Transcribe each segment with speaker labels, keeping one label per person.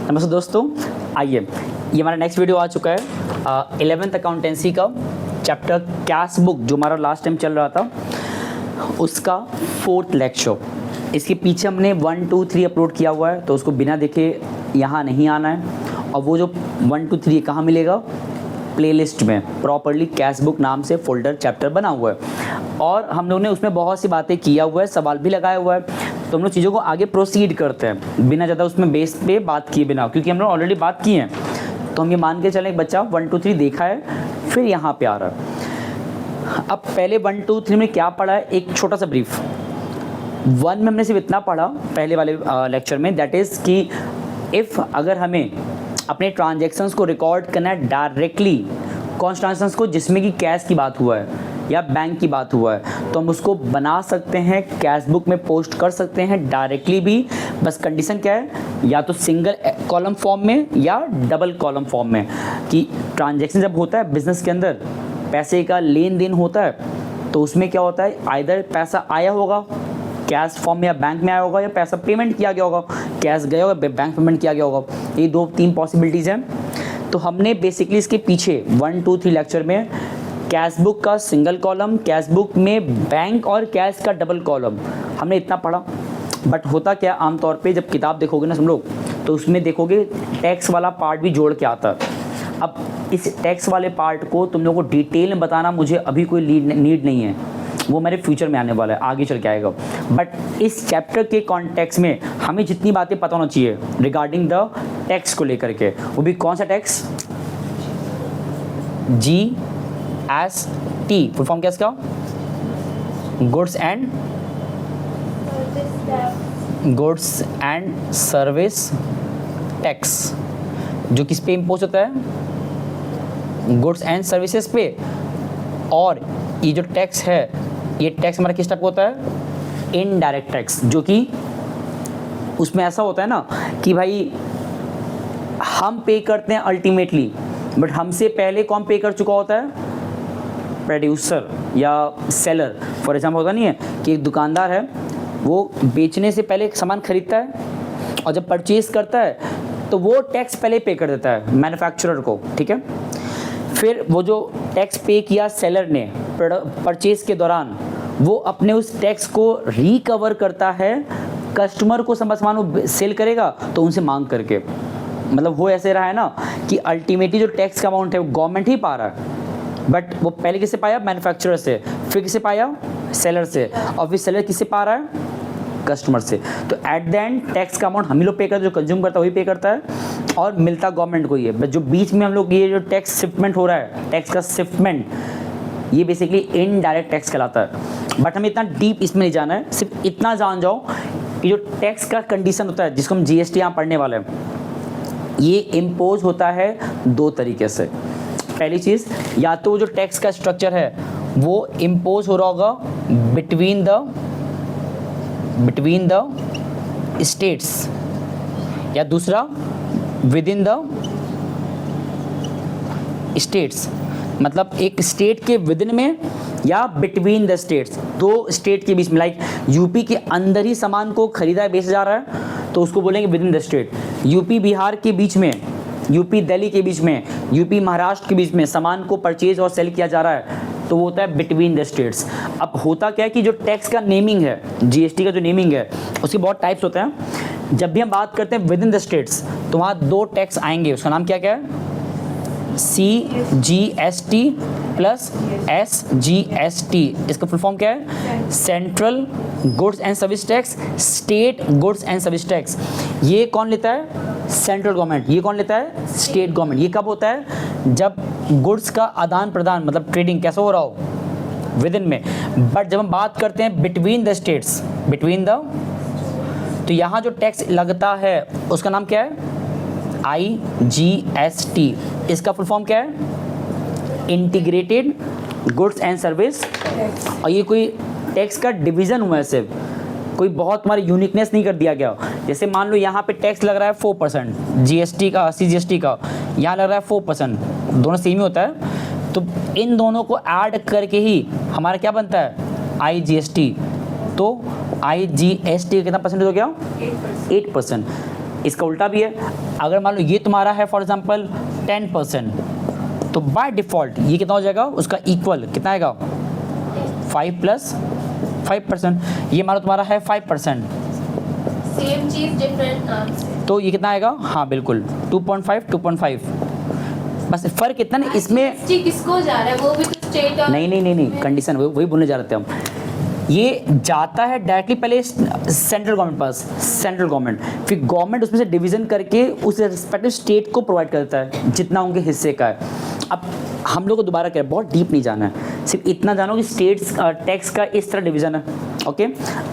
Speaker 1: नमस्ते दोस्तों, आइए ये हमारा नेक्स्ट वीडियो आ चुका है 11th अकाउंटेंसी का चैप्टर कैश बुक जो हमारा लास्ट टाइम चल रहा था उसका 4th लेक्चर। इसके पीछे हमने 1 2 3 अपलोड किया हुआ है, तो उसको बिना देखे यहाँ नहीं आना है। और वो जो 1 2 3 कहाँ मिलेगा, प्लेलिस्ट में प्रॉपरली कैश बुक नाम से फोल्डर चैप्टर बना हुआ है। और हम लोग ने उसमें बहुत सी बातें किया हुआ है, सवाल भी लगाया हुआ है। तो हम लोग चीज़ों को आगे प्रोसीड करते हैं बिना ज़्यादा उसमें बेस पे बात किए बिना, क्योंकि हम लोग ऑलरेडी बात की है। तो हम ये मान के चलें, एक बच्चा 1 2 3 देखा है, फिर यहाँ पे आ रहा है। अब पहले 1 2 3 में क्या पढ़ा है, एक छोटा सा ब्रीफ। 1 में हमने सिर्फ इतना पढ़ा पहले वाले लेक्चर में, दैट इज़ कि इफ़ अगर हमें अपने ट्रांजेक्शन्स को रिकॉर्ड करना है डायरेक्टली, कौन से ट्रांजेक्शन्स को जिसमें कि कैश की बात हुआ है या बैंक की बात हुआ है, तो हम उसको बना सकते हैं, कैश बुक में पोस्ट कर सकते हैं डायरेक्टली भी। बस कंडीशन क्या है, या तो सिंगल कॉलम फॉर्म में या डबल कॉलम फॉर्म में। कि ट्रांजैक्शन जब होता है बिजनेस के अंदर, पैसे का लेन देन होता है, तो उसमें क्या होता है, आइदर पैसा आया होगा कैश फॉर्म में या बैंक में आया होगा, या पैसा पेमेंट किया गया होगा, कैश गया होगा, बैंक पेमेंट किया गया होगा। ये 2-3 पॉसिबिलिटीज़ हैं। तो हमने बेसिकली इसके पीछे 1 2 3 लेक्चर में कैश बुक का सिंगल कॉलम, कैश बुक में बैंक और कैश का डबल कॉलम, हमने इतना पढ़ा। बट होता क्या, आमतौर पे जब किताब देखोगे ना तुम लोग, तो उसमें देखोगे टैक्स वाला पार्ट भी जोड़ के आता है। अब इस टैक्स वाले पार्ट को तुम लोगों को डिटेल में बताना मुझे अभी कोई नीड नहीं है, वो मेरे फ्यूचर में आने वाला है, आगे चल के आएगा। बट इस चैप्टर के कॉन्टेक्स्ट में हमें जितनी बातें पता होना चाहिए रिगार्डिंग द टैक्स को लेकर के, वो भी कौन सा टैक्स, GST, फुल फॉर्म क्या इसका, गुड्स एंड सर्विस टैक्स, जो किस पे इम्पोज होता है, गुड्स एंड सर्विसेज पे। और ये जो टैक्स है, ये टैक्स हमारा किस टाइप का होता है, इनडायरेक्ट टैक्स, जो कि उसमें ऐसा होता है ना कि भाई हम पे करते हैं अल्टीमेटली, बट हमसे पहले कौन पे कर चुका होता है, प्रोड्यूसर या सेलर। फॉर एग्जाम्पल होता नहीं है कि एक दुकानदार है, वो बेचने से पहले एक सामान खरीदता है, और जब परचेज करता है तो वो टैक्स पहले पे कर देता है मैन्युफैक्चरर को, ठीक है। फिर वो जो टैक्स पे किया सेलर ने परचेज के दौरान, वो अपने उस टैक्स को रिकवर करता है कस्टमर को, सामान वो सेल करेगा तो उनसे मांग करके। मतलब वो ऐसे रहा है ना कि अल्टीमेटली जो टैक्स का अमाउंट है वो गवर्नमेंट ही पा रहा है, बट वो पहले किससे पाया, मैन्युफैक्चरर से, फिर किससे पाया, सेलर से, और फिर सेलर किससे पा रहा है, कस्टमर से। तो एट द एंड टैक्स का अमाउंट हम ही लोग पे करते हैं, जो कंज्यूम करता है वही पे करता है, और मिलता गवर्नमेंट को ही है। जो बीच में हम लोग ये जो टैक्स शिफ्टमेंट हो रहा है, टैक्स का शिफ्टमेंट, ये बेसिकली इनडायरेक्ट टैक्स कहलाता है। बट हमें इतना डीप इसमें नहीं जाना है, सिर्फ इतना जान जाओ कि जो टैक्स का कंडीशन होता है, जिसको हम GST यहाँ पढ़ने वाले हैं, ये इम्पोज होता है 2 तरीके से। पहली चीज़, या तो वो जो टैक्स का स्ट्रक्चर है वो इम्पोज हो रहा होगा बिटवीन द स्टेट्स, या दूसरा विद इन द स्टेट्स, मतलब एक स्टेट के विद इन में या बिटवीन द स्टेट्स, 2 स्टेट के बीच में। लाइक यूपी के अंदर ही सामान को खरीदा है, बेचा जा रहा है, तो उसको बोलेंगे with in the state. UP Bihar के बीच में, यूपी दिल्ली के बीच में, यूपी महाराष्ट्र के बीच में सामान को परचेज और सेल किया जा रहा है, तो वो होता है बिटवीन द स्टेट्स। अब होता क्या है कि जो टैक्स का नेमिंग है, GST का जो नेमिंग है, उसके बहुत टाइप्स होते हैं। जब भी हम बात करते हैं विद इन द स्टेट्स, तो वहाँ 2 टैक्स आएंगे, उसका नाम क्या क्या है, CGST प्लस SGST। इसका फुल फॉर्म क्या है, central goods and service tax, state goods and service tax. ये कौन लेता है, सेंट्रल गवर्नमेंट। ये कौन लेता है, स्टेट गवर्नमेंट। ये कब होता है, जब गुड्स का आदान प्रदान, मतलब ट्रेडिंग कैसा हो रहा हो, विद इन में। बट जब हम बात करते हैं बिटवीन द स्टेट्स, तो यहाँ जो टैक्स लगता है उसका नाम क्या है, IGST। इसका फुल फॉर्म क्या है, इंटीग्रेटेड गुड्स एंड सर्विस। और ये कोई टैक्स का डिवीज़न हुआ है, सिर्फ कोई बहुत हमारी यूनिकनेस नहीं कर दिया गया। जैसे मान लो यहाँ पे टैक्स लग रहा है 4% GST का, CGST का, यहाँ लग रहा है 4%, दोनों सेम ही होता है। तो इन दोनों को ऐड करके ही हमारा क्या बनता है, IGST। तो IGST कितना परसेंटेज हो गया, 8%। इसका उल्टा भी है, अगर मान लो ये तुम्हारा है फॉर एग्जांपल 10%, तो बाय डिफ़ॉल्ट ये कितना हो जाएगा, उसका इक्वल कितना आएगा, 5 + 5%। ये मान लो तुम्हारा है 5%,
Speaker 2: सेम चीज डिफरेंट आंसर,
Speaker 1: तो ये कितना आएगा, हाँ बिल्कुल 2.5 2.5। बस फ़र्क इतना नहीं इसमें,
Speaker 2: GST किसको जा रहा है, वो भी तो स्टेट और
Speaker 1: नहीं कंडीशन वही बोलने जा रहे थे हम। ये जाता है डायरेक्टली पहले सेंट्रल गवर्नमेंट पास, सेंट्रल गवर्नमेंट, फिर गवर्नमेंट उसमें से डिवीज़न करके उस रिस्पेक्टिव स्टेट को प्रोवाइड करता है जितना उनके हिस्से का है। अब हम लोग को दोबारा कह रहे हैं, बहुत डीप नहीं जाना है, सिर्फ इतना जानो कि स्टेट्स टैक्स का इस तरह डिवीज़न है। ओके,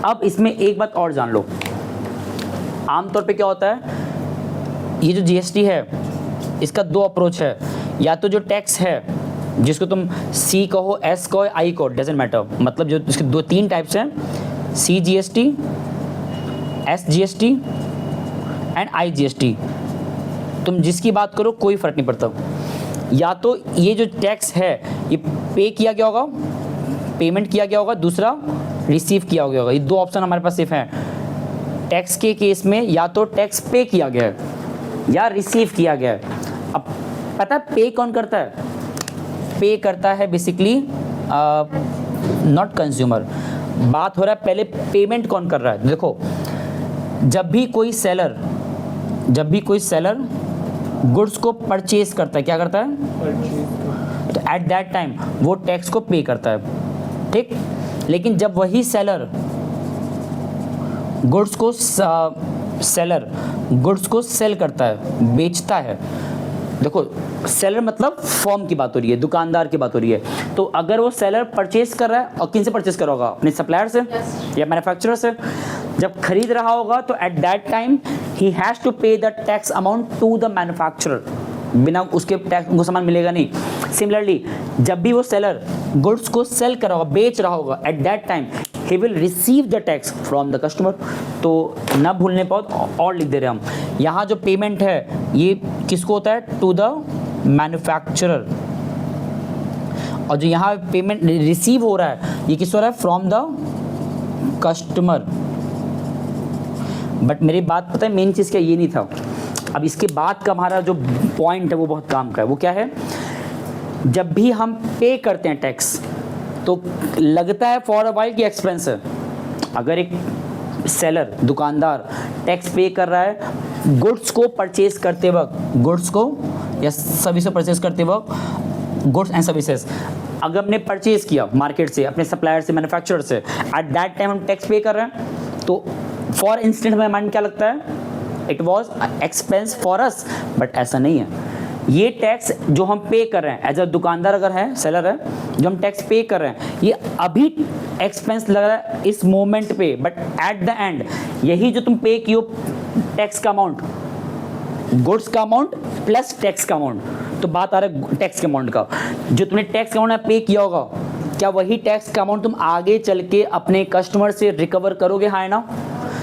Speaker 1: अब इसमें एक बात और जान लो, आमतौर पे क्या होता है, ये जो GST है इसका 2 अप्रोच है। या तो जो टैक्स है जिसको तुम C कहो, S कहो, I कहो, डजेंट मैटर, मतलब जो इसके 2-3 टाइप्स हैं, CGST, SGST एंड IGST। तुम जिसकी बात करो कोई फ़र्क नहीं पड़ता। या तो ये जो टैक्स है ये पे किया गया होगा, पेमेंट किया गया होगा, दूसरा रिसीव किया गया होगा। ये 2 ऑप्शन हमारे पास सिर्फ हैं टैक्स के केस में, या तो टैक्स पे किया गया है या रिसीव किया गया है। अब पता है पे कौन करता है, पे करता है बेसिकली नॉट कंज्यूमर। बात हो रहा है पहले पेमेंट कौन कर रहा है। देखो, जब भी कोई सेलर गुड्स को परचेज करता है, क्या करता है, तो एट दैट टाइम वो टैक्स को पे करता है, ठीक। लेकिन जब वही सेलर गुड्स को सेल करता है, बेचता है, देखो सेलर मतलब फर्म की बात हो रही है, दुकानदार की बात हो रही है, तो अगर वो सेलर परचेज कर रहा है, और किन से परचेज कर रहा होगा, अपने सप्लायर से या मैन्युफैक्चरर से, जब खरीद रहा होगा तो एट दैट टाइम ही has to pay the tax amount to the manufacturer, बिना उसके टैक्स उनको सामान मिलेगा नहीं। सिमिलरली जब भी वो सेलर गुड्स को सेल कर रहा होगा, बेच रहा होगा, eight that time he will receive the tax from the customer। तो ना भूलने पाओ, और लिख दे रहे हम यहाँ, जो पेमेंट है ये किसको होता है, टू द मैन्युफैक्चरर, और जो यहाँ पेमेंट रिसीव हो रहा है ये किसको हो रहा है, फ्रॉम द कस्टमर। बट मेरी बात पता है मेन चीज़ क्या, ये नहीं था। अब इसके बाद का हमारा जो पॉइंट है वो बहुत काम का है। वो क्या है, जब भी हम पे करते हैं टैक्स तो लगता है फॉर अ वाइल की एक्सपेंस है। अगर एक सेलर, दुकानदार टैक्स पे कर रहा है गुड्स को परचेज करते वक्त, गुड्स को या सर्विस को परचेज करते वक्त, गुड्स एंड सर्विसेज अगर हमने परचेज किया मार्केट से, अपने सप्लायर से, मैन्युफैक्चरर से, एट दैट टाइम हम टैक्स पे कर रहे हैं, तो फॉर इंस्टेंट हमारे माइंड क्या लगता है, it was expense for us. But ऐसा नहीं है। ये टैक्स जो हम पे कर रहे हैं एज अ दुकानदार अगर है, सेलर है, जो हम टैक्स पे कर रहे हैं ये अभी एक्सपेंस लग रहा है इस मोमेंट पे, बट एट द एंड यही जो तुम पे कियो टैक्स का अमाउंट, गुड्स का अमाउंट प्लस टैक्स का अमाउंट, तो बात आ रहा है टैक्स के अमाउंट का, जो तुमने टैक्स का अमाउंट पे किया होगा, क्या वही टैक्स का अमाउंट तुम आगे चल के अपने कस्टमर से रिकवर करोगे, हाँ ना।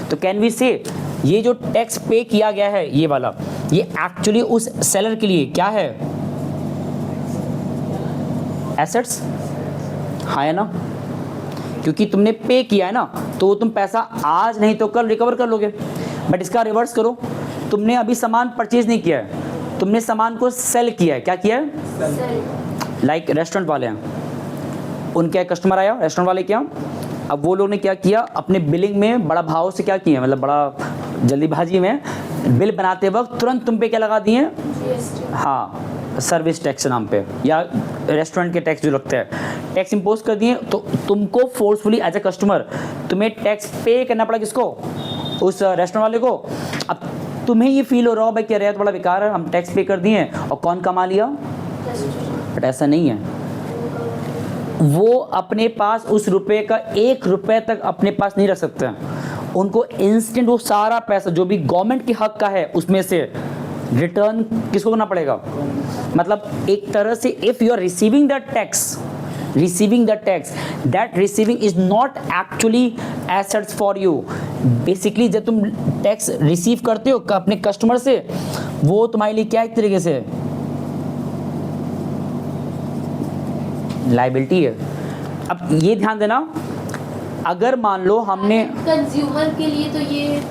Speaker 1: तो कैन वी से ये जो टैक्स पे किया गया है ये वाला, ये एक्चुअली उस सेलर के लिए क्या है, एसेट्स, हाँ है ना, क्योंकि तुमने पे किया है ना, तो तुम पैसा आज नहीं तो कल रिकवर कर लोगे। बट इसका रिवर्स करो, तुमने अभी सामान परचेज नहीं किया है, तुमने सामान को सेल किया है। क्या किया है, लाइक रेस्टोरेंट वाले हैं, उनके कस्टमर आया रेस्टोरेंट वाले क्या, अब वो लोग ने क्या किया, अपने बिलिंग में बड़ा भाव से क्या किया, मतलब बड़ा जल्दीबाजी में बिल बनाते वक्त तुरंत तुम पे क्या लगा दिए, हाँ सर्विस टैक्स नाम पे, या रेस्टोरेंट के टैक्स जो लगते हैं टैक्स इम्पोज कर दिए, तो तुमको फोर्सफुली एज ए कस्टमर तुम्हें टैक्स पे करना पड़ा, किसको, उस रेस्टोरेंट वाले को। अब तुम्हें ये फील हो रहा हो भाई क्या रहा, तो बड़ा बेकार है, हम टैक्स पे कर दिए और कौन कमा लिया, बट ऐसा नहीं है। वो अपने पास उस रुपए का 1 रुपए तक अपने पास नहीं रख सकते हैं, उनको इंस्टेंट वो सारा पैसा जो भी गवर्नमेंट के हक का है उसमें से रिटर्न किसको करना पड़ेगा। मतलब एक तरह से if you are receiving the tax, that receiving is not actually assets for you. Basically जब तुम टैक्स रिसीव करते हो अपने कस्टमर से, वो तुम्हारे लिए क्या एक तरीके से लायबिलिटी है। अब ये ध्यान देना, अगर मान लो हमने
Speaker 2: कंज्यूमर के लिए तो ये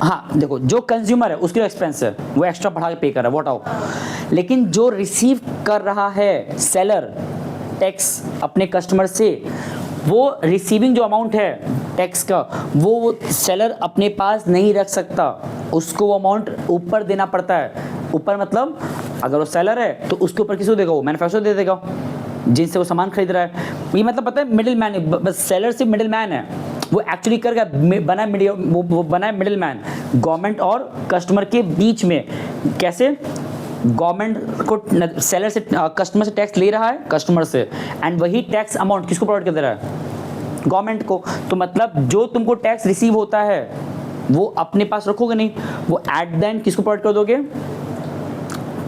Speaker 1: हाँ देखो, जो कंज्यूमर है उसके लिए एक्सपेंस है, वो एक्स्ट्रा बढ़ा के पे कर रहा है, वो हटाओ। लेकिन जो रिसीव कर रहा है सेलर टैक्स अपने कस्टमर से, वो रिसीविंग जो अमाउंट है टैक्स का, वो सेलर अपने पास नहीं रख सकता, उसको वो अमाउंट ऊपर देना पड़ता है। ऊपर मतलब अगर वो सेलर है तो उसके ऊपर किसको देगा, वो मैन्युफैक्चरर दे देगा जिनसे वो सामान खरीद रहा है। ये मतलब पता है मिडिल मैन, बस सेलर सिर्फ मिडिल मैन है, वो एक्चुअली कर बना मीडिया, वो बना है मिडिल मैन गवर्नमेंट और कस्टमर के बीच में। कैसे? गवर्नमेंट को सेलर से कस्टमर से टैक्स ले रहा है, कस्टमर से, एंड वही टैक्स अमाउंट किसको प्रोवाइड कर दे रहा है, गवर्नमेंट को। तो मतलब जो तुमको टैक्स रिसीव होता है वो अपने पास रखोगे नहीं, वो एट द एंड किसको प्रोवाइड कर दोगे,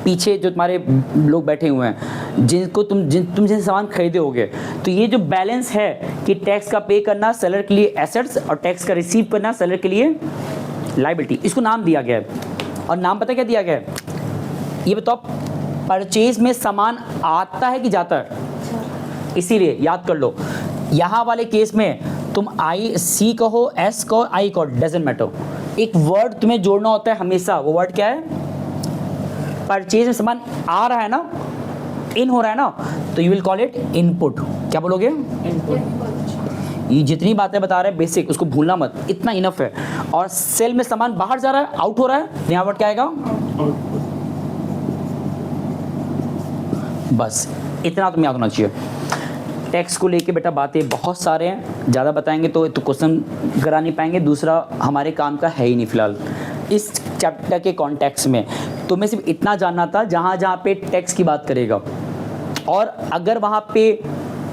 Speaker 1: पीछे जो तुम्हारे लोग बैठे हुए हैं जिनको तुम जिनसे सामान खरीदे होगे। तो ये जो बैलेंस है कि टैक्स का पे करना सेलर के लिए एसेट्स और टैक्स का रिसीव करना सेलर के लिए लायबिलिटी, इसको नाम दिया गया है। और नाम पता क्या दिया गया है, ये बताओ, परचेज में सामान आता है कि जाता है, इसीलिए याद कर लो। यहाँ वाले केस में तुम आई सी कहो, एस कहो, आई कहो, डजंट मैटर, एक वर्ड तुम्हें जोड़ना होता है हमेशा। वो वर्ड क्या है? परचेज में सामान आ रहा है ना, इन हो रहा है ना, तो you will call it input. क्या बोलोगे? इनपुट। ये जितनी बातें बता रहे हैं बेसिक, उसको भूलना मत, इतना इनफ है। और सेल में सामान बाहर जा रहा है, आउट हो रहा है, यहाँ वर्ड क्या आएगा? बस इतना तुम्हें याद होना चाहिए। टैक्स को लेके बेटा बातें बहुत सारे हैं, ज़्यादा बताएंगे तो क्वेश्चन करा नहीं पाएंगे, दूसरा हमारे काम का है ही नहीं फिलहाल इस चैप्टर के कॉन्टेक्स्ट में। तुम्हें सिर्फ इतना जानना था जहाँ जहाँ पे टैक्स की बात करेगा, और अगर वहाँ पे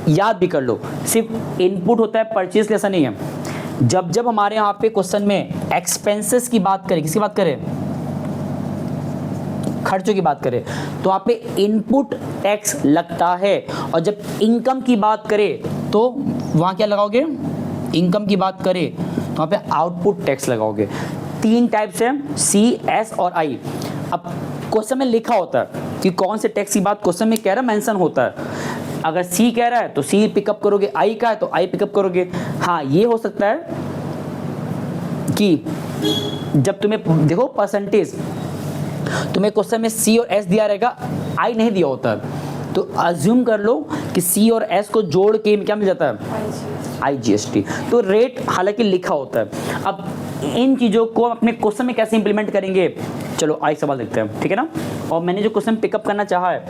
Speaker 1: याद भी कर लो, सिर्फ इनपुट होता है परचेज के, ऐसा नहीं है। जब जब हमारे यहाँ पे क्वेश्चन में एक्सपेंसेस की बात करें, किसकी बात करें, खर्चों की बात करें, तो वहाँ पे इनपुट टैक्स लगता है। और जब इनकम की बात करें तो वहाँ क्या लगाओगे, इनकम की बात करें तो वहाँ पे आउटपुट टैक्स लगाओगे। 3 टाइप्स हैं, सी, एस और आई। अब क्वेश्चन में लिखा होता है कि कौन से टैक्स की बात क्वेश्चन में कह रहा है, मेंशन होता है। अगर सी कह रहा है तो सी पिकअप करोगे, आई का है तो आई पिकअप करोगे। हाँ ये हो सकता है कि जब तुम्हें देखो परसेंटेज, तुम्हें क्वेश्चन में सी और एस दिया रहेगा, आई नहीं दिया होता है, तो अज्यूम कर लो कि सी और एस को जोड़ के क्या मिल जाता है, IGST। तो रेट हालांकि लिखा होता है। अब इन चीज़ों को अपने क्वेश्चन में कैसे इंप्लीमेंट करेंगे, चलो एक सवाल देखते हैं, ठीक है ना। और मैंने जो क्वेश्चन पिकअप करना चाहा है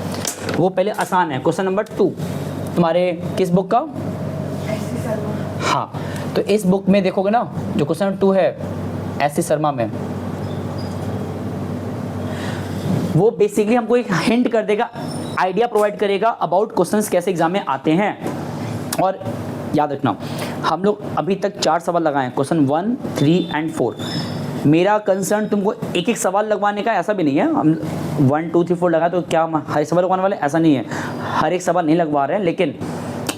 Speaker 1: वो पहले आसान है, क्वेश्चन नंबर 2 तुम्हारे किस बुक का, हाँ, तो इस बुक में देखोगे ना जो क्वेश्चन नंबर 2 है SC शर्मा में, वो बेसिकली हमको एक हिंट कर देगा, आइडिया प्रोवाइड करेगा अबाउट क्वेश्चंस कैसे एग्जाम में आते हैं। और याद रखना, हम लोग अभी तक 4 सवाल लगाए हैं, क्वेश्चन 1, 3 एंड 4। मेरा कंसर्न तुमको एक एक सवाल लगवाने का ऐसा भी नहीं है, हम 1, 2, 3, 4 लगाए तो क्या हम हर एक सवाल लगवाने वाले, ऐसा नहीं है, हर एक सवाल नहीं लगवा रहे हैं, लेकिन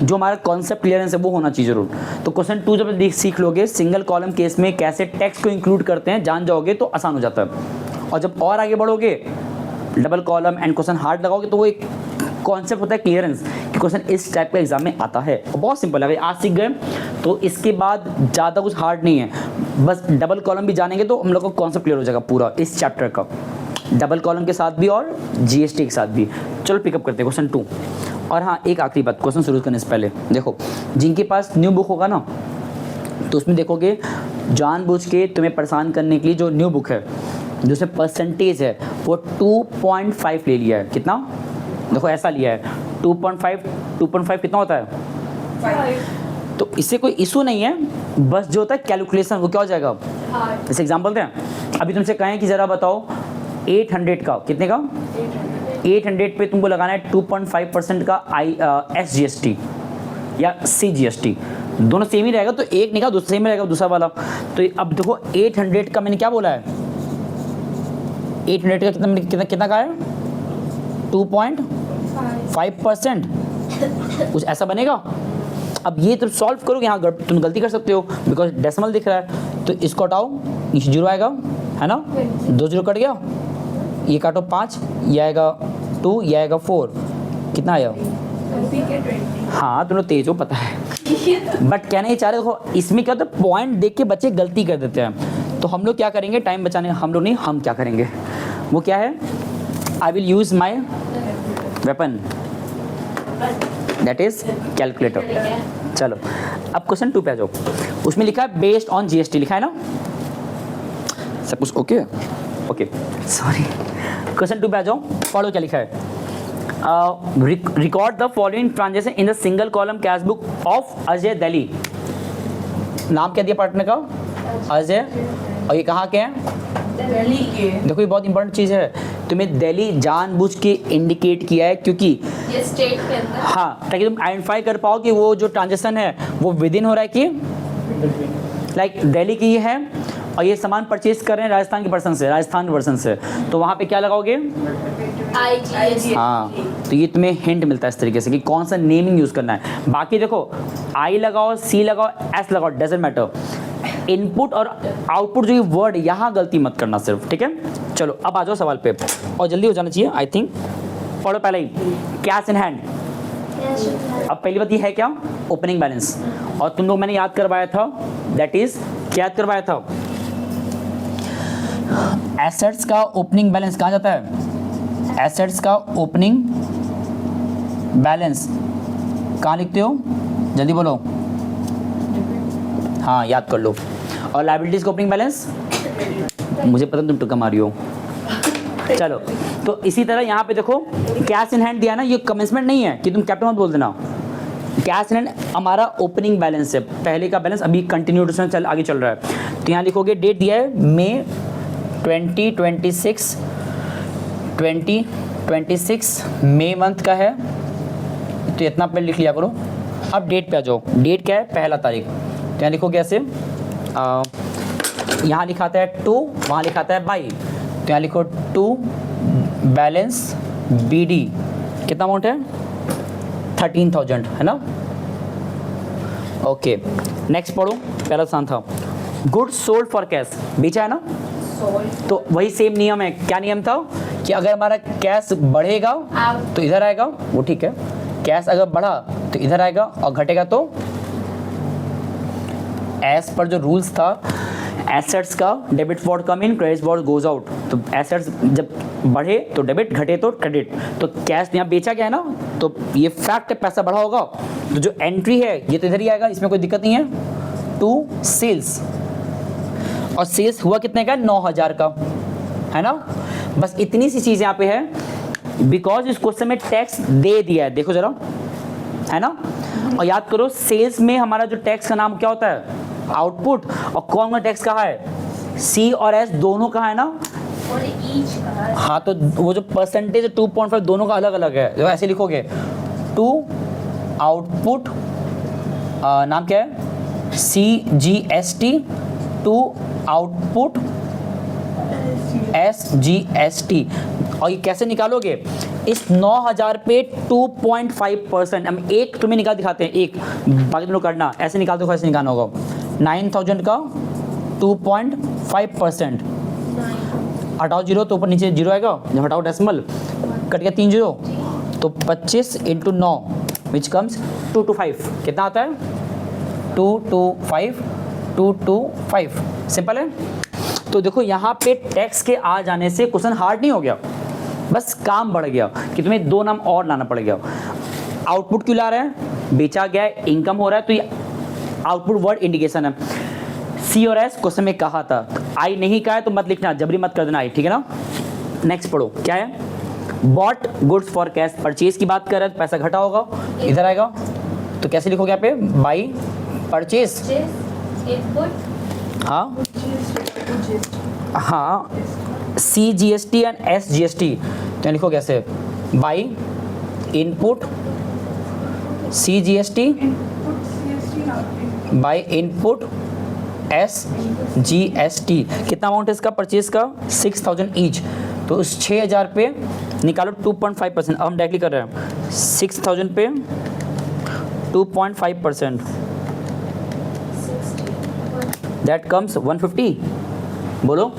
Speaker 1: जो हमारा कॉन्सेप्ट क्लियरेंस है वो होना चाहिए जरूर। तो क्वेश्चन 2 जब सीख लोगे, सिंगल कॉलम केस में कैसे टैक्स को इंक्लूड करते हैं जान जाओगे तो आसान हो जाता है। और जब और आगे बढ़ोगे, double column and question hard लगाओगे तो वो एक कॉन्सेप्ट होता है क्लियरेंस कि क्वेश्चन इस टाइप का एग्जाम में आता है। और बहुत सिंपल है, अगर आज सीख गए तो इसके बाद ज़्यादा कुछ हार्ड नहीं है, बस डबल कॉलम भी जानेंगे तो हम लोग को कॉन्सेप्ट क्लियर हो जाएगा पूरा इस चैप्टर का, डबल कॉलम के साथ भी और GST के साथ भी। चलो पिकअप करते हैं क्वेश्चन 2। और हाँ, एक आखिरी बात क्वेश्चन शुरू करने से पहले, देखो जिनके पास न्यू बुक होगा ना तो उसमें देखोगे जानबूझ के तुम्हें परेशान करने के लिए जो न्यू बुक है, जो उसमें परसेंटेज है वो 2.5 ले लिया है। कितना? देखो ऐसा लिया है 2.5 कितना होता है
Speaker 2: 5।
Speaker 1: तो इससे कोई इशू नहीं है, बस जो होता है कैलकुलेशन वो क्या हो जाएगा। जैसे एग्जाम्पल दें, अभी तुमसे कहें कि ज़रा बताओ 800 का कितने का, 800 पे तुमको लगाना है 2.5% का SGST या CGST, दोनों सेम ही रहेगा, तो एक नहीं का दूसरा सेम रहेगा दूसरा वाला। तो अब देखो 800 का मैंने क्या बोला है, 800 का कितना का है 2.5%, कुछ ऐसा बनेगा। अब ये तुम सॉल्व करोगे, यहाँ तुम गलती कर सकते हो बिकॉज डेसिमल दिख रहा है, तो इसको हटाओ, नीचे 0 आएगा, है ना, 2 0 कट गया, ये काटो 5, ये आएगा 2, ये आएगा 4, कितना आया, हाँ तुम लोग तेज हो पता है। बट कहना ये चाह रहे, देखो इसमें क्या होता है, पॉइंट देख के बच्चे गलती कर देते हैं, तो हम लोग क्या करेंगे, टाइम बचाने, हम लोग नहीं, हम क्या करेंगे, वो क्या है, I will use my weapon, that is calculator. चलो अब क्वेश्चन 2 पे आ जाओ। उसमें लिखा है बेस्ड ऑन जीएसटी, लिखा है ना सब कुछ, ओके ओके सॉरी। क्वेश्चन 2 पे आ जाओ, पढ़ो क्या लिखा है। Record the following transaction in the single column cash book of Ajay Delhi. नाम क्या दिया पार्टनर का, अजय, और ये कहाँ के हैं,
Speaker 2: दिल्ली के।
Speaker 1: देखो ये बहुत इंपॉर्टेंट चीज़ है, तुम्हें दिल्ली जानबूझ के इंडिकेट किया है क्योंकि
Speaker 2: ये स्टेट के अंदर,
Speaker 1: हाँ, ताकि तुम आइडेंटिफाई कर पाओ कि वो जो ट्रांजेक्शन है वो विद इन हो रहा है कि लाइक दिल्ली की है और ये सामान परचेज कर रहे हैं राजस्थान के पर्सन से, राजस्थान के पर्सन से, तो वहाँ पे क्या लगाओगे,
Speaker 2: IGST।
Speaker 1: हाँ, तो ये तुम्हें हिंट मिलता है इस तरीके से कि कौन सा नेमिंग यूज़ करना है। बाकी देखो आई लगाओ, सी लगाओ, एस लगाओ, डजेंट मैटर, इनपुट और आउटपुट जो ये वर्ड, यहाँ गलती मत करना सिर्फ, ठीक है। चलो अब आ जाओ सवाल पे, और जल्दी हो जाना चाहिए आई थिंक। पढ़ो पहले ही, कैश इन हैंड। अब पहली बात ये है क्या, ओपनिंग बैलेंस, और तुम लोग मैंने याद करवाया था, दैट इज क्या याद करवाया था, एसेट्स का ओपनिंग बैलेंस कहाँ जाता है, एसेट्स का ओपनिंग बैलेंस कहाँ लिखते हो, जल्दी बोलो, हाँ याद कर लो। और लायबिलिटीज का ओपनिंग बैलेंस, मुझे पता तुम टुक्का मारी हो। चलो तो इसी तरह यहाँ पे देखो कैश इन हैंड दिया ना, ये कमेंसमेंट नहीं है कि तुम कैपिटल मत बोल देना, कैश इन हैंड हमारा ओपनिंग बैलेंस है, पहले का बैलेंस अभी कंटिन्यूएशन चल आगे चल रहा है। तो यहाँ लिखोगे डेट दिया है मई 2026 मई मंथ का है, तो इतना पहले लिख लिया करो। अब डेट पे आ जाओ, डेट क्या है, 1 तारीख, तो यहाँ लिखोगे ऐसे, यहाँ लिखाता है 2, वहाँ लिखाता है बाई, तो यहाँ लिखो 2 बैलेंस BD, कितना अमाउंट है, 13,000 है ना। ओके नेक्स्ट पढ़ो, पहला स्थान था गुड्स सोल्ड फॉर कैश, बेचा है ना, तो वही सेम नियम है, क्या नियम था कि अगर हमारा कैश बढ़ेगा तो इधर आएगा, वो ठीक है, कैश अगर बढ़ा तो इधर आएगा और घटेगा तो एज पर जो रूल्स था, एसेट्स का debit for come in, credit for goes out, तो एसेट्स जब बढ़े तो डेबिट, घटे तो क्रेडिट, तो कैश यहाँ बेचा गया है ना, तो ये फैक्ट है पैसा बढ़ा होगा, तो जो एंट्री है ये तो इधर ही आएगा, इसमें कोई दिक्कत नहीं है। 2 सेल्स, और सेल्स हुआ कितने का, 9,000 का है ना। बस इतनी सी चीज़ यहाँ पे है, बिकॉज इस क्वेश्चन में टैक्स दे दिया है, देखो जरा, है ना। और याद करो सेल्स में हमारा जो टैक्स का नाम क्या होता है, आउटपुट, और कौन सा टैक्स कहाँ है, C और S दोनों कहाँ है ना,
Speaker 2: और ईच का है।
Speaker 1: हाँ, तो वो जो परसेंटेज 2.5 दोनों का अलग अलग है, जो ऐसे लिखोगे 2 आउटपुट, नाम क्या है, CGST, 2 आउटपुट SGST, और ये कैसे निकालोगे, इस 9,000 पे 2.5%, हम एक तुम्हें निकाल दिखाते हैं, एक बाकी तुम लोग करना, ऐसे निकाल दो, ऐसे निकालना होगा, 9,000 का 2.5%, हटाओ जीरो तो ऊपर नीचे जीरो आएगा, जब हटाओ डेसिमल कट गया 3 जीरो, तो 25 × 9 विच कम्स 225, कितना आता है 225, 225, सिंपल है। तो देखो यहाँ पे टैक्स के आ जाने से क्वेश्चन हार्ड नहीं हो गया, बस काम बढ़ गया कि तुम्हें 2 नाम और लाना पड़ गया। आउटपुट क्यों ला रहे हैं, बेचा गया है, इनकम हो रहा है, तो ये आउटपुट वर्ड इंडिकेशन है। C और S क्वेश्चन में कहा था, आई नहीं कहा है तो मत लिखना, जबरी मत कर देना आई, ठीक है ना। नेक्स्ट पढ़ो क्या है, bought goods for cash, purchase की बात कर रहे हैं, पैसा घटा होगा, इधर आएगा, तो कैसे लिखोगे यहाँ पे, बाई परचेज,
Speaker 2: इनपुट,
Speaker 1: हाँ हाँ, CGST एंड SGST, तो लिखो कैसे, by input CGST, by input SGST, कितना अमाउंट है इसका परचेज का, 6,000 ईच, तो उस 6,000 पे निकालो 2.5%, अब हम डायरेक्टली कर रहे हैं 6,000 पे 2.5%, दैट कम्स 150, बोलो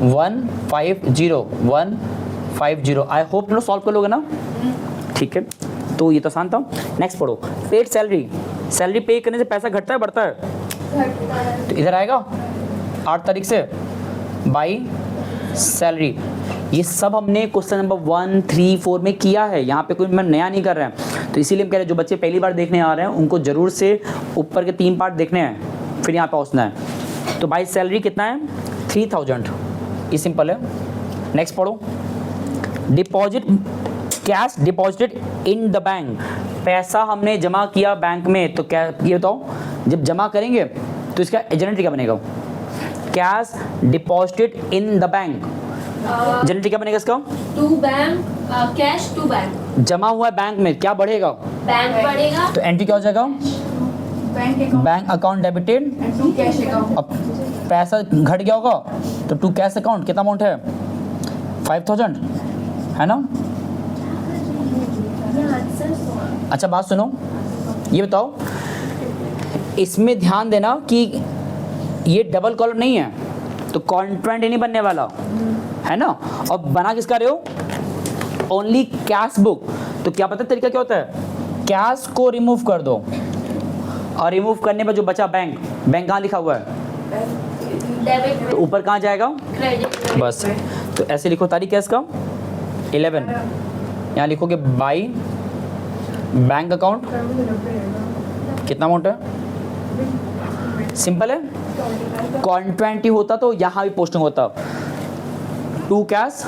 Speaker 1: 150, आई होप लोग सॉल्व कर लोगे ना, ठीक है। तो ये तो आसान था। नेक्स्ट पढ़ो, पेड सैलरी, सैलरी पे करने से पैसा घटता है बढ़ता है,
Speaker 2: घटता है,
Speaker 1: तो इधर आएगा, 8 तारीख से बाई सैलरी। ये सब हमने क्वेश्चन नंबर 1, 3, 4 में किया है, यहाँ पे कोई मैं नया नहीं कर रहे हैं। तो इसीलिए हम कह रहे हैं जो बच्चे पहली बार देखने आ रहे हैं उनको जरूर से ऊपर के 3 पार्ट देखने हैं, फिर यहाँ पे पहुँचना है। तो बाई सैलरी कितना है? 3000। ये सिंपल है। नेक्स्ट पढ़ो। Deposit, cash deposited in the bank, पैसा हमने जमा किया बैंक में, तो क्या ये बताओ, जब जमा करेंगे तो इसका जनरेटर क्या बनेगा? Cash deposited in the bank, generator क्या बनेगा इसका?
Speaker 2: To bank, cash to bank,
Speaker 1: जमा हुआ है बैंक में, क्या बढ़ेगा?
Speaker 2: बैंक बढ़ेगा,
Speaker 1: तो एंट्री क्या हो जाएगा? Bank account debited,
Speaker 3: to cash account.
Speaker 1: अब पैसा घट गया होगा तो टू कैश अकाउंट कितना अमाउंट है? 5000 है ना। अच्छा बात सुनो, ये बताओ, इसमें ध्यान देना कि ये डबल कॉलम नहीं है, तो कॉन्ट्रेंट नहीं बनने वाला है ना। और बना किसका रहे हो? Only cash book. तो क्या पता तरीका क्या होता है? कैश को रिमूव कर दो, और रिमूव करने पर जो बचा बैंक, बैंक कहाँ लिखा हुआ है?
Speaker 2: डेबिट
Speaker 1: तो ऊपर कहाँ जाएगा?
Speaker 2: क्रेडिट।
Speaker 1: बस। तो ऐसे लिखो तारीख है इसका 11, यहाँ लिखोगे बाई बैंक अकाउंट, कितना अमाउंट है? सिंपल है। कॉन्ट्रेंट होता तो यहाँ भी पोस्टिंग होता, टू कैश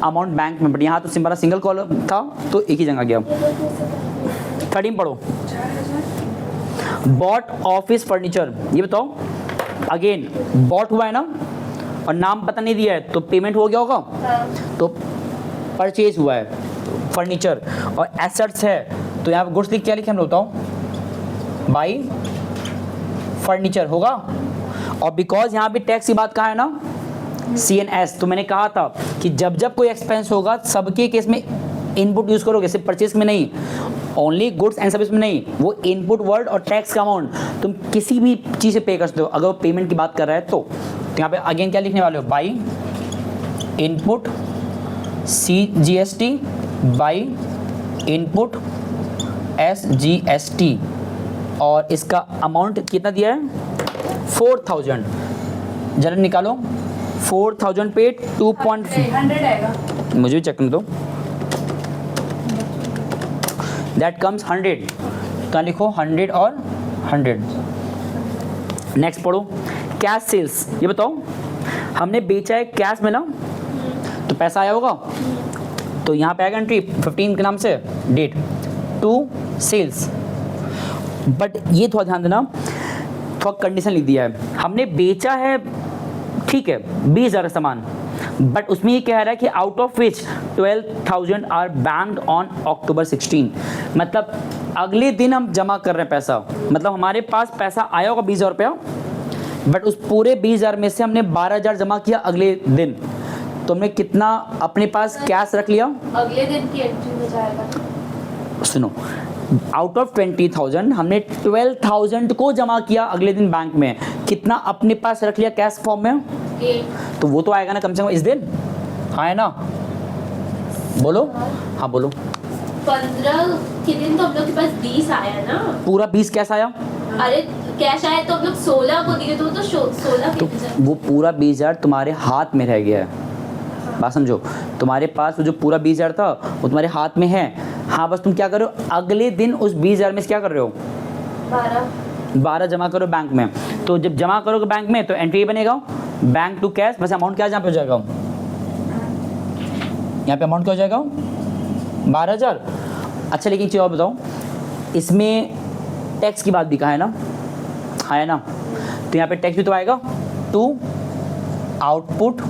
Speaker 1: अमाउंट बैंक में, बट यहाँ तो सिंपल सिंगल कॉलम था तो एक ही जगह गया। 13 पढ़ो। बॉट ऑफिस फर्नीचर, ये बताओ, अगेन बॉट हुआ है ना, और नाम पता नहीं दिया है, तो पेमेंट हो गया होगा, तो परचेज हुआ है फर्नीचर, और एसेट्स है, तो यहाँ पर गुड्स लिख क्या लिखे हम बताओ? बाई फर्नीचर होगा। और बिकॉज यहाँ भी टैक्स की बात कहा है ना, CNS, तो मैंने कहा था कि जब जब कोई एक्सपेंस होगा सबके केस में इनपुट यूज करोगे, सिर्फ परचेज में नहीं, ओनली गुड्स एंड सर्विस में नहीं, वो इनपुट वर्ड और टैक्स का अमाउंट तुम किसी भी चीज़ से पे कर सकते हो, अगर वो पेमेंट की बात कर रहा है तो यहाँ पे अगेन क्या लिखने वाले हो? By input CGST, by input SGST, और इसका अमाउंट कितना दिया है? 4000। जनरल निकालो, 4000 पे
Speaker 3: 100 आएगा।
Speaker 1: मुझे भी चेक करने दो। दैट कम्स 100, तो लिखो 100 और 100। नेक्स्ट पढ़ो। कैश सेल्स, ये बताओ, हमने बेचा है कैश में ना, तो पैसा आया होगा, तो यहाँ पे आएगा एंट्री 15 के नाम से, डेट टू सेल्स। बट ये थोड़ा ध्यान देना, थोड़ा कंडीशन लिख दिया है, हमने बेचा है ठीक है 20,000 का सामान, बट उसमें ये कह रहा है कि out of which 12,000 are banked on October 16, मतलब अगले दिन हम जमा कर रहे हैं पैसा, मतलब हमारे पास पैसा आया होगा 20,000 रुपया, बट उस पूरे 20,000 में से हमने 12,000 जमा किया अगले दिन, तो हमने कितना अपने पास कैश रख लिया?
Speaker 2: अगले दिन की एंट्री में जाएगा।
Speaker 1: सुनो, आउट ऑफ 20,000 हमने 12,000 को जमा किया अगले दिन बैंक में, कितना अपने पास रख लिया कैश फॉर्म में?
Speaker 2: 8।
Speaker 1: तो वो तो आएगा ना कम से कम इस दिन, हाँ है ना? बोलो, हाँ बोलो।
Speaker 2: 15 के दिन तो हम लोग के पास 20 आया ना,
Speaker 1: पूरा 20 कैश आया,
Speaker 2: अरे कैश आया तो हम लोग 16 को दिए, तो 16
Speaker 1: तो वो पूरा 20,000 तुम्हारे हाथ में रह गया है। बात समझो, तुम्हारे पास वो जो पूरा 20,000 था वो तुम्हारे हाथ में है, हाँ, बस तुम क्या कर रहे हो, अगले दिन उस 20,000 में से क्या कर रहे हो? 12 जमा करो बैंक में। तो जब जमा करोगे बैंक में तो एंट्री बनेगा बैंक टू कैश, बस अमाउंट क्या जहाँ पे हो जाएगा? यहाँ पे अमाउंट क्या हो जाएगा? 12,000। अच्छा, लेकिन चीज़ और बताओ, इसमें टैक्स की बात भी कहा है ना, हाँ है ना, तो यहाँ पे टैक्स भी तो आएगा, to output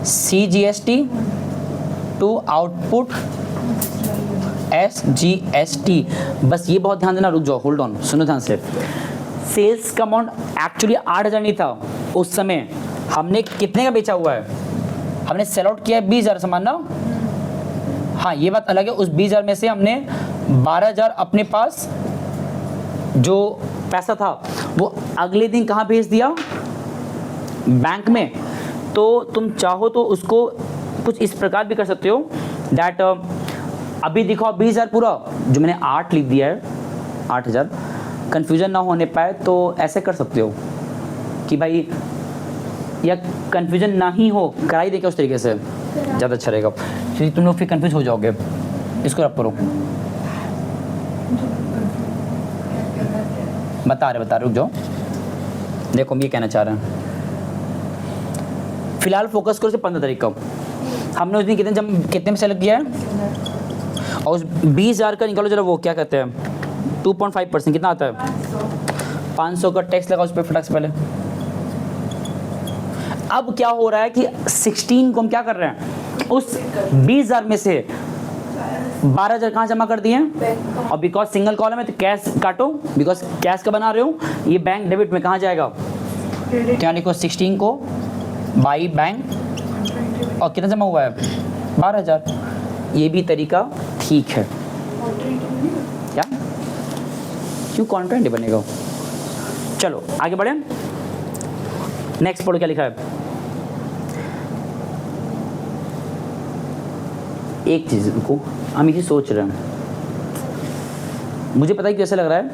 Speaker 1: CGST, to output SGST। बस ये बहुत ध्यान देना, रुक जाओ, होल्ड ऑन, सुनो ध्यान से। सेल्स का अमाउंट एक्चुअली 8,000 नहीं था उस समय, हमने कितने का बेचा हुआ है? हमने सेल आउट किया है 20,000 सामान ना, हाँ ये बात अलग है, उस 20,000 में से हमने 12,000 अपने पास जो पैसा था वो अगले दिन कहाँ भेज दिया? बैंक में। तो तुम चाहो तो उसको कुछ इस प्रकार भी कर सकते हो, दैट अभी दिखाओ 20,000 पूरा, जो मैंने 8 लिख दिया है, 8,000, कन्फ्यूजन ना होने पाए तो ऐसे कर सकते हो कि भाई या कन्फ्यूजन ना ही हो, कराई देखिए उस तरीके से ज़्यादा अच्छा रहेगा, क्योंकि तुम लोग फिर कन्फ्यूज हो जाओगे। इसको रब करो, बता रहे रुक जाओ, देखो हम ये कहना चाह रहे हैं। फिलहाल फोकस करो सिर्फ 15 तारीख का। हमने उस दिन कितने में सेलेक्ट किया है, और उस 20,000 का निकालो जरा, वो क्या कहते हैं 2.5% कितना आता है, 500 का टैक्स लगा उस पर फटाक से पहले। अब क्या हो रहा है कि 16 को हम क्या कर रहे हैं, उस 20,000 में से 12,000 कहाँ जमा कर दिए हैं, और बिकॉज सिंगल कॉलम है तो कैश काटो, बिकॉज कैश का बना रहे हो, ये बैंक डेबिट में कहाँ जाएगा, तो यहाँ लिखो 16 को बाई बैंक, और कितना जमा हुआ है 12,000। ये भी तरीका ठीक है क्या, क्यों कॉन्ट्रेंट बनेगा। चलो आगे बढ़े, नेक्स्ट पढ़ो क्या लिखा है। एक चीज़ को हम ये सोच रहे हैं, मुझे पता है कैसे लग रहा है,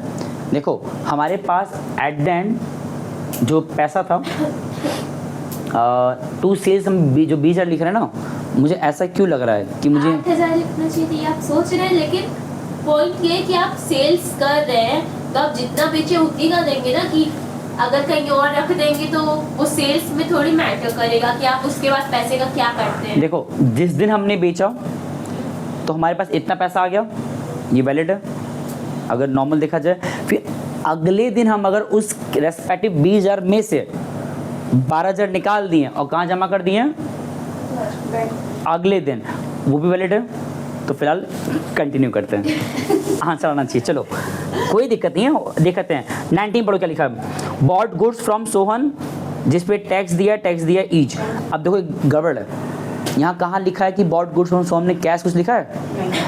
Speaker 1: देखो हमारे पास एट द एंड जो पैसा था टू सेल्स, हम जो 20,000 लिख रहे हैं ना, मुझे ऐसा क्यों लग रहा है कि मुझे
Speaker 2: 8,000 लिखना चाहिए, आप सोच रहे हैं, लेकिन पॉइंट ये है कि आप सेल्स कर रहे हैं तो आप जितना बेचे उतनी का देंगे ना, कि अगर कहीं और रख देंगे तो वो सेल्स में थोड़ी मैटर करेगा कि आप उसके बाद पैसे का क्या करते हैं।
Speaker 1: देखो जिस दिन हमने बेचा तो हमारे पास इतना पैसा आ गया, ये वैलिड है अगर नॉर्मल देखा जाए। फिर अगले दिन हम अगर उस रेस्पेक्टिव 20,000 में से 12,000 निकाल दिए और कहाँ जमा कर दिए अगले दिन, वो भी वैलिड है। तो फिलहाल कंटिन्यू करते हैं, आंसर आना चाहिए। चलो कोई दिक्कत नहीं है, देखते हैं। 19 पढ़ो क्या लिखा है, बॉट गुड्स फ्रॉम सोहन, जिस पे टैक्स दिया ईच। अब देखो एक गड़बड़ है, यहाँ कहाँ लिखा है कि बॉट गुड्स फ्रॉम सोहन ने कैश कुछ लिखा है,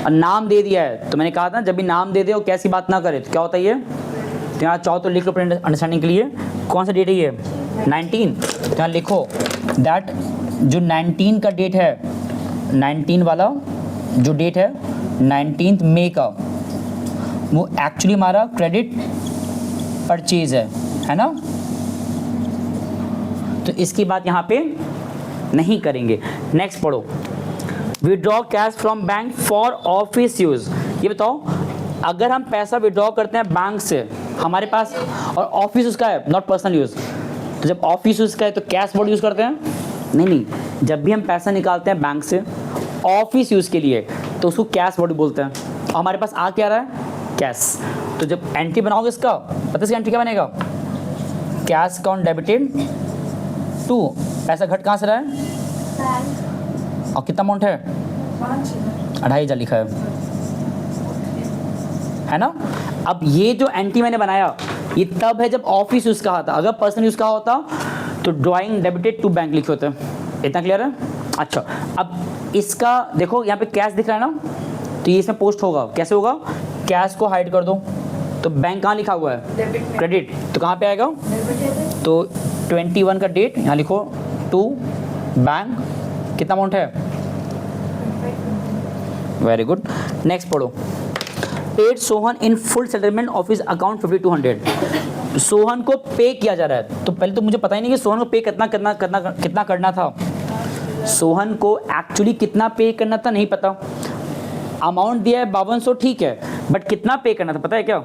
Speaker 1: और नाम दे दिया है। तो मैंने कहा था जब भी नाम दे दे और कैश की बात ना करे तो क्या होता है ये, तो यहाँ चाहो तो लिख लो अपने अंडरस्टैंडिंग के लिए। कौन सा डेट है ये 19, तो यहाँ लिखो दैट जो 19 का डेट है, 19 वाला जो डेट है 19 मई का, वो एक्चुअली हमारा क्रेडिट परचेज है ना। तो इसकी बात यहाँ पे नहीं करेंगे। नेक्स्ट पढ़ो, withdraw cash from bank for office use. ये बताओ अगर हम पैसा विड्रॉ करते हैं बैंक से हमारे पास, और ऑफिस उसका है नॉट पर्सनल यूज़, तो जब ऑफिस यूज़ का है तो कैश वर्ड यूज़ करते हैं, नहीं, जब भी हम पैसा निकालते हैं बैंक से ऑफिस यूज़ के लिए तो उसको कैश वर्ड बोलते हैं। और हमारे पास आ क्या रहा है, कैश। तो जब एंट्री बनाओगे इसका, पता है इसका एंट्री क्या बनेगा, कैश अकाउंट डेबिटेड टू, पैसा घट कहाँ से रहा है, और कितना अमाउंट है 2,500 लिखा है ना। अब ये जो एंट्री मैंने बनाया ये तब है जब ऑफिस यूज़ कहा था, अगर पर्सनल यूज़ कहा होता तो ड्राइंग डेबिटेड टू बैंक लिखे होते। इतना क्लियर है। अच्छा अब इसका देखो यहाँ पे कैश दिख रहा है ना, तो ये इसमें पोस्ट होगा, कैसे होगा, कैश को हाइड कर दो तो बैंक कहाँ लिखा हुआ है, क्रेडिट, तो कहाँ पे आएगा, तो 21 का डेट यहाँ लिखो टू बैंक, कितना अमाउंट है, वेरी गुड। नेक्स्ट पढ़ो, paid Sohan in full settlement office account 5200। Sohan को पे किया जा रहा है, तो पहले तो मुझे पता ही नहीं कि सोहन को पे कितना करना था। सोहन को एक्चुअली कितना पे करना था नहीं पता, अमाउंट दिया है 5200 ठीक है, बट कितना पे करना था पता है क्या,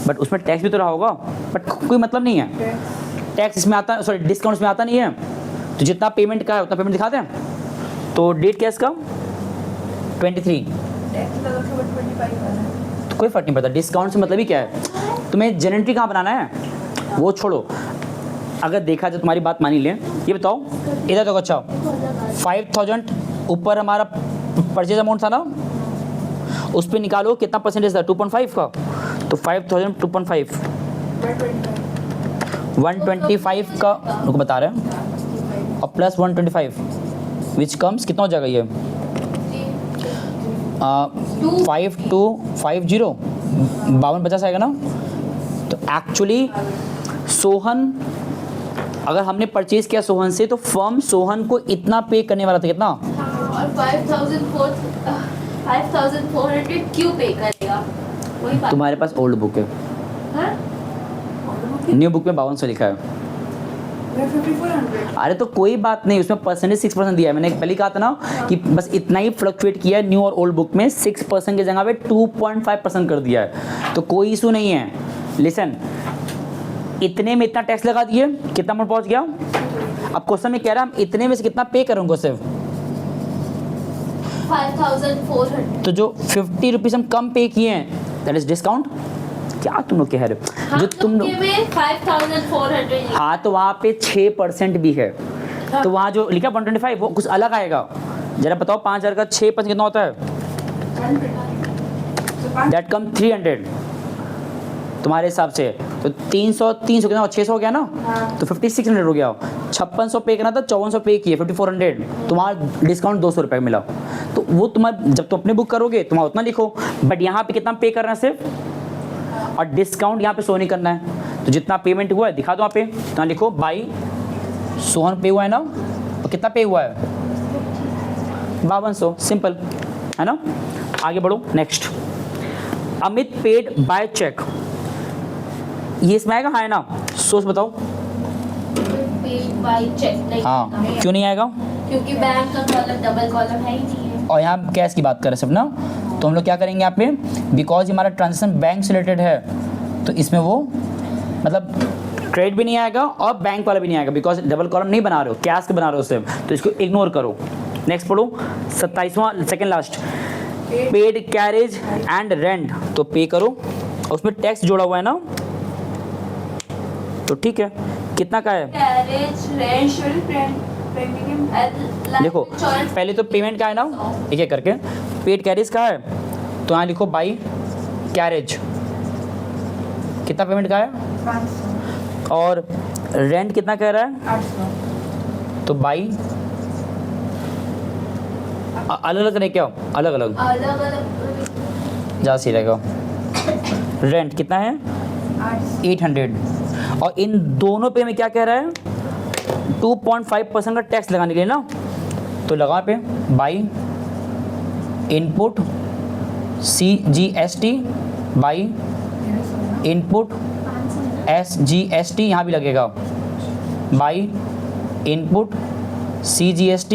Speaker 1: बट उसमें टैक्स भी तो रहा होगा, बट कोई मतलब नहीं है, टैक्स इसमें आता, सॉरी डिस्काउंट इसमें आता नहीं है, तो जितना पेमेंट का है उतना पेमेंट दिखाते हैं। तो डेट क्या इसका 23, तो कोई फर्क नहीं पड़ता, डिस्काउंट से मतलब ही क्या है, तुम्हें जनरेटरी कहाँ बनाना है वो छोड़ो। अगर देखा जाए तुम्हारी बात मानी लें, ये बताओ इधर तो अच्छा 5,000 ऊपर हमारा परचेज अमाउंट था ना, उस पर निकालो कितना परसेंटेज था 2.5 का, तो 5,000 2.5 125 का रुको बता रहे हैं, और प्लस 125 विच कम्स कितना हो जाएगा ये 5250 5250 आएगा ना। तो एक्चुअली सोहन अगर हमने परचेज किया सोहन से, तो फर्म सोहन को इतना पे करने वाला था, कितना,
Speaker 2: और 5,400 क्यों पे करेगा, वही बात।
Speaker 1: तुम्हारे पास ओल्ड बुक है,
Speaker 2: हाँ?
Speaker 1: न्यू बुक में 5200 लिखा है।
Speaker 3: 5400।
Speaker 1: अरे तो कोई बात नहीं, उसमें परसेंटेज 6% दिया है। मैंने पहले कहा था ना कि बस इतना ही फ्लक्चुएट किया है न्यू और ओल्ड बुक में, 6% की जगह पे 2.5% कर दिया है, तो कोई इशू नहीं है। लिसन, इतने में इतना टैक्स लगा दिए, कितना अमाउंट पहुंच गया। अब क्वेश्चन में कह रहा है हम इतने में से कितना पे करूँगा सिर्फ,
Speaker 2: 5400।
Speaker 1: तो जो 50 रुपीज़ हम कम पे किए हैं दैट इज डिस्काउंट। क्या तुम लोग कह रहे हो जो तुम लोग,
Speaker 2: में 5400।
Speaker 1: हाँ तो वहाँ पे 6% भी है, तो वहाँ जो लिखा 125 वो कुछ अलग आएगा। जरा बताओ 5000 का 6% कितना होता है, दैट कम 300 तुम्हारे हिसाब से, तो 300 कितना 600 हो गया ना, तो 5600 हो गया। 5600 पे करना था, 5400 पे किए, 5400, तुम्हारा डिस्काउंट 200 रुपये का मिला। तो वो तुम्हारा जब तुम अपने बुक करोगे तुम्हारा उतना लिखो, बट यहाँ पे कितना पे करना है सिर्फ, और डिस्काउंट यहाँ पे शो नहीं करना है। तो जितना पेमेंट हुआ है दिखा दो, यहाँ पे तो लिखो बाई सोहन पे हुआ है ना, और कितना पे हुआ है 5200, सिंपल है ना। आगे बढ़ो next, Amit paid by cheque, ये इसमें आएगा हाँ है ना, सोच बताओ।
Speaker 2: बाई चेक नहीं
Speaker 1: हाँ
Speaker 2: आएगा।
Speaker 1: क्यों नहीं आएगा,
Speaker 2: क्योंकि बैंक का कॉलम डबल कॉलम है ही नहीं है।
Speaker 1: और यहाँ कैश की बात करें सब ना, तो हम लोग क्या करेंगे यहाँ पे, बिकॉज हमारा ट्रांजेक्शन बैंक से रिलेटेड है, तो इसमें वो मतलब क्रेडिट भी नहीं आएगा और बैंक वाला भी नहीं आएगा, बिकॉज डबल कॉलम नहीं बना रहे हो, कैश के बना रहे हो सिर्फ, तो इसको इग्नोर करो। नेक्स्ट पढ़ो 27वां second last, paid carriage and rent, तो पे करो, और उसमें टैक्स जोड़ा हुआ है ना, तो ठीक है। कितना का है,
Speaker 2: कैरेज रेंट
Speaker 1: देखो पहले तो पेमेंट का है ना, एक एक करके, पेड कैरेज का है, तो यहाँ लिखो बाई कैरेज, कितना पेमेंट का है,
Speaker 3: 500।
Speaker 1: और रेंट कितना कह रहा है,
Speaker 3: 800।
Speaker 1: तो बाई अलग अलग करें क्या, अलग अलग
Speaker 2: अलग अलग
Speaker 1: ज़्यादा सही रहेगा। रेंट कितना है 800, और इन दोनों पे में क्या कह रहा है 2.5% का टैक्स लगाने के लिए ना, तो लगा पे by input CGST by input SGST, यहाँ भी लगेगा by input CGST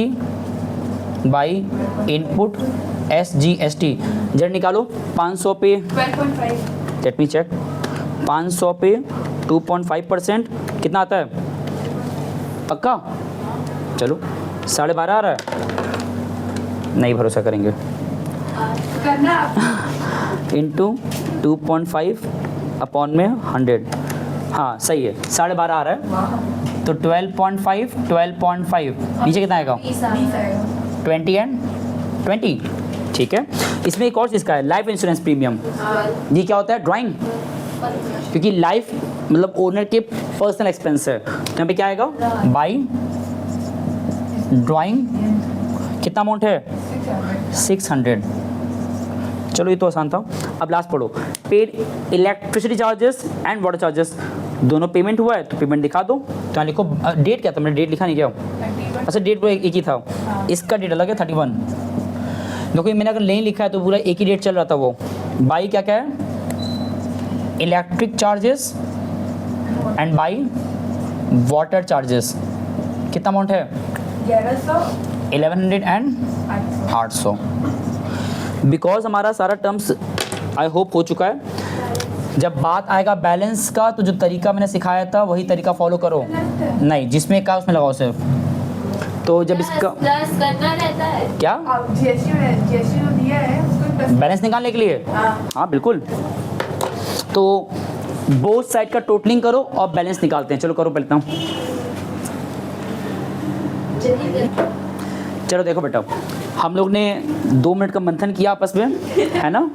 Speaker 1: by input SGST। जरा निकालो 500 पे
Speaker 3: 12.5।
Speaker 1: लेट मी चेक, 500 पे 2.5% कितना आता है पक्का, चलो 12.5 आ रहा है, नहीं भरोसा करेंगे,
Speaker 3: करना
Speaker 1: इंटू 2.5 अपॉन में 100, हाँ सही है 12.5 आ रहा है, तो 12.5 नीचे कितना आएगा
Speaker 3: 20 आएगा।
Speaker 1: 20 एंड 20, ठीक है। इसमें एक और चीज़ का है लाइफ इंश्योरेंस प्रीमियम, ये क्या होता है ड्राइंग, क्योंकि लाइफ मतलब ओनर के पर्सनल एक्सपेंस है, तो यहाँ पे क्या आएगा बाई ड्राइंग, कितना अमाउंट है 600। चलो ये तो आसान था। अब लास्ट पढ़ो, paid electricity charges and water charges, दोनों पेमेंट हुआ है तो पेमेंट दिखा दो, तो यहाँ लिखो डेट क्या था, मैंने डेट लिखा नहीं क्या,
Speaker 3: 31।
Speaker 1: अच्छा डेट पूरा एक ही था, इसका डेट अलग है 31, देखो मैंने अगर नहीं लिखा है तो पूरा एक ही डेट चल रहा था। वो बाई क्या क्या है electric charges and by water charges, कितना अमाउंट है
Speaker 3: 1100।
Speaker 1: 1100 एंड
Speaker 3: 800।
Speaker 1: 800। बिकॉज हमारा सारा टर्म्स आई होप हो चुका है, जब बात आएगा बैलेंस का तो जो तरीका मैंने सिखाया था वही तरीका फॉलो करो, नहीं जिसमें कहा उसमें लगाओ सिर्फ, तो जब इसका
Speaker 2: प्लस करना रहता है।
Speaker 1: क्या
Speaker 3: अब GST जो दिया है उसको प्लस।
Speaker 1: बैलेंस निकालने के लिए,
Speaker 3: हाँ।
Speaker 1: हाँ बिल्कुल, तो बोथ साइड का टोटलिंग करो और बैलेंस निकालते हैं। चलो करो पहले तो, चलो देखो बेटा हम लोग ने 2 मिनट का मंथन किया आपस में, है ना,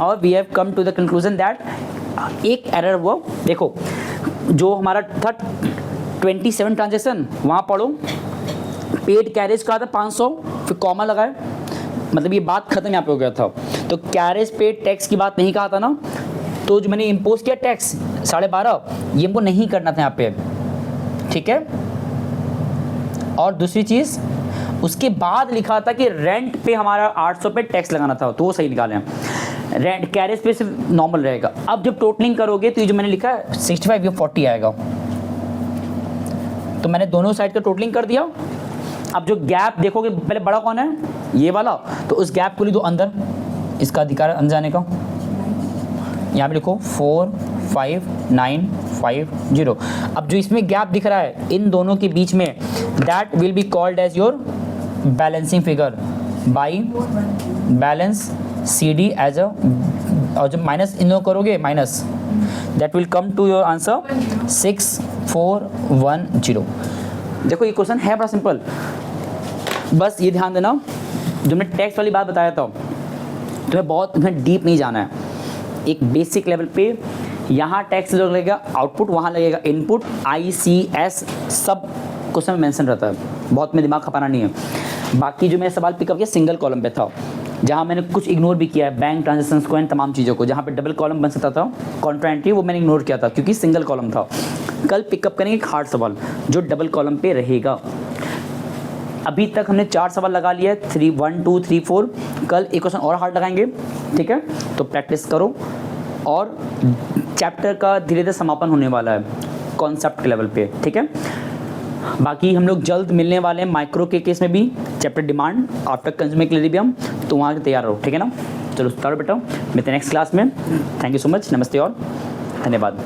Speaker 1: और we have come to the conclusion that एक एरर हुआ। देखो जो हमारा था 27 ट्रांजेक्शन, वहाँ पढ़ो पेड कैरेज का था 500, फिर कॉमा लगाए, मतलब ये बात खत्म यहाँ पे हो गया था। तो कैरेज पेड टैक्स की बात नहीं कहा था ना, तो जो मैंने इम्पोज किया टैक्स 12.5, ये हमको नहीं करना था यहाँ पे, ठीक है। और दूसरी चीज़ उसके बाद लिखा था कि रेंट पे हमारा 800 पे टैक्स लगाना था, तो वो सही निकाले हैं। रेंट कैरेज पे सिर्फ नॉर्मल रहेगा। अब जब टोटलिंग करोगे तो ये जो मैंने लिखा है 65 ये 40 आएगा। तो मैंने दोनों साइड का टोटलिंग कर दिया। अब जो गैप देखोगे पहले बड़ा कौन है, ये वाला, तो उस गैप को लिख दो अंदर, इसका अधिकार है अंदर जाने का। यहाँ पे लिखो 4 5 9 5 0। अब जो इसमें गैप दिख रहा है इन दोनों के बीच में, that will be called as your balancing figure by balance C D as a, और जब माइनस इन दोनों करोगे minus, that will come to your answer 6 4 1 0। देखो ये क्वेश्चन है बड़ा सिंपल, बस ये ध्यान देना जो मैं टैक्स वाली बात बताया था तुम्हें बहुत तुम्हें डीप नहीं जाना है। एक बेसिक लेवल पे यहाँ टैक्स जो लगेगा आउटपुट, वहाँ लगेगा इनपुट, ICS सब क्वेश्चन में मेंशन रहता है, बहुत में दिमाग खपाना नहीं है। बाकी जो मैंने सवाल पिकअप किया सिंगल कॉलम पे था, जहाँ मैंने कुछ इग्नोर भी किया है, बैंक ट्रांजेक्शन्स को एंड तमाम चीज़ों को, जहाँ पे डबल कॉलम बन सकता था कॉन्ट्रा एंट्री, वो मैंने इग्नोर किया था क्योंकि सिंगल कॉलम था। कल पिकअप करेंगे एक हार्ड सवाल जो डबल कॉलम पे रहेगा। अभी तक हमने 4 सवाल लगा लिया है, 3 1 2 3 4। कल एक क्वेश्चन और हार्ड लगाएंगे, ठीक है? तो प्रैक्टिस करो। और चैप्टर का धीरे धीरे समापन होने वाला है कॉन्सेप्ट के लेवल पे, ठीक है? बाकी हम लोग जल्द मिलने वाले हैं माइक्रो के केस में भी, chapter demand after consumer equilibrium, तो वहाँ के तैयार रहो, ठीक है ना? चलो स्टार्ट बेटा, मिलते हैं नेक्स्ट क्लास में। थैंक यू सो मच, नमस्ते और धन्यवाद।